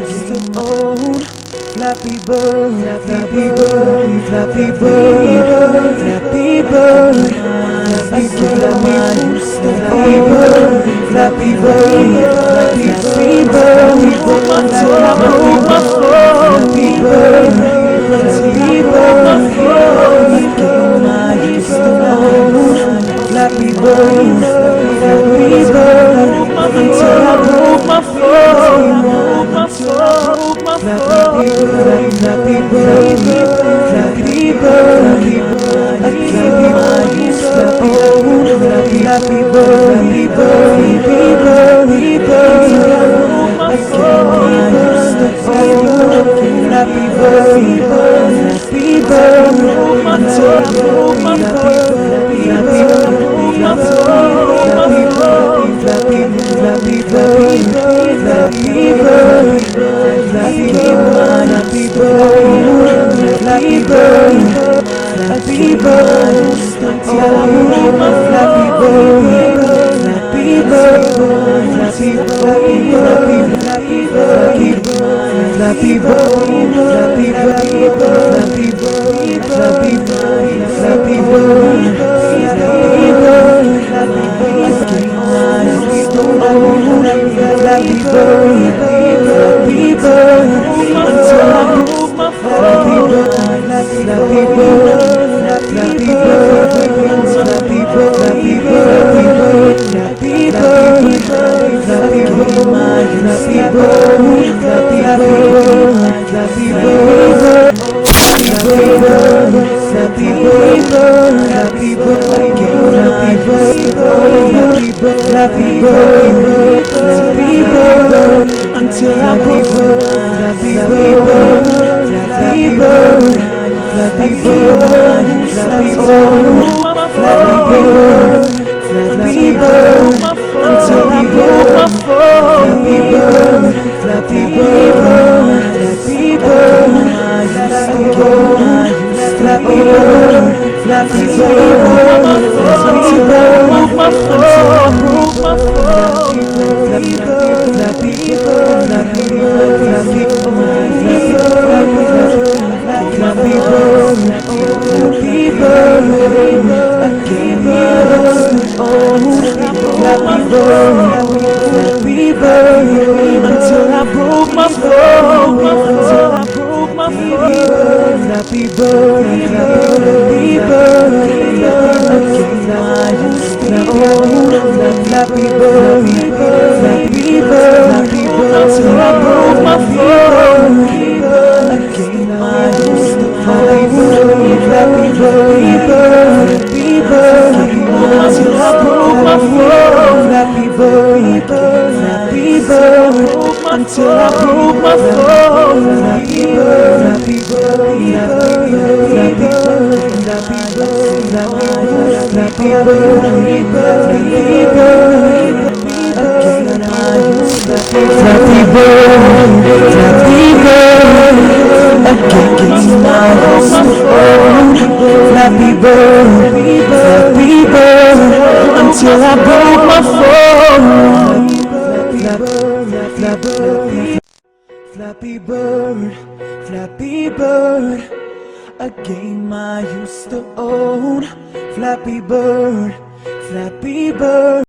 used to own. Flappy Bird, Flappy Bird, Flappy Bird, Flappy Bird. Flappy Bird, used to own. Flappy Bird, Flappy Bird, until I broke my fall. Flappy Bird, Flappy Bird, again I used to own. Flappy Bird, Flappy Bird, until I broke my fall. Flappy Bird, Flappy Bird, Flappy Bird, again I used to own. Flappy Bird, Flappy Bird, Flappy Bird, again I used to own. Flappy Bird, Flappy Bird, until I broke my fall. Flappy Bird, Flappy Bird, Flappy Bird, Flappy Bird, Flappy Bird, Flappy Bird, Flappy Bird, until I broke my Flappy Bird, Flappy Bird, Flappy Bird, Flappy Bird, Flappy Bird, Flappy Bird, Flappy Bird, Flappy Bird, Flappy Bird, Flappy Bird, Flappy Bird, Flappy Bird, Flappy Bird, until I broke my Flappy Bird, Flappy Bird, Flappy Bird, Flappy Bird, Flappy Bird, Flappy Bird, Flappy Bird, Flappy Bird, Flappy Bird, Flappy Bird, Flappy Bird, Flappy Bird, again I used to own. Flappy Bird, Flappy Bird, until I broke Flappy Bird, Flappy Bird, Flappy Bird, Flappy Bird, Flappy Bird, until I broke my fall. Flappy Bird, Flappy Bird, Flappy Bird, Flappy Bird, Flappy Bird, until I broke my fall. Flappy Bird, Flappy Bird, Flappy Bird, Flappy Bird, Flappy Bird, Flappy Bird, again I used to own. Flappy Bird, Flappy Bird, until I broke my fall. Until I broke my fall. Flappy Bird, Flappy Bird, again I used to own. Flappy Bird, Flappy Bird, until I broke my fall. Again I used to own. Flappy Bird, Flappy Bird, until I broke my fall. Flappy Bird, Flappy Bird, until I broke my fall. Flappy Bird, Flappy Bird, Flappy Bird, Flappy Bird, Flappy Bird, again I used to Flappy Bird, Flappy Bird, again I used to own. Flappy Bird, Flappy Bird, until I broke my fall. Flappy Bird, Flappy Bird, a game I used to own. Flappy Bird, Flappy Bird.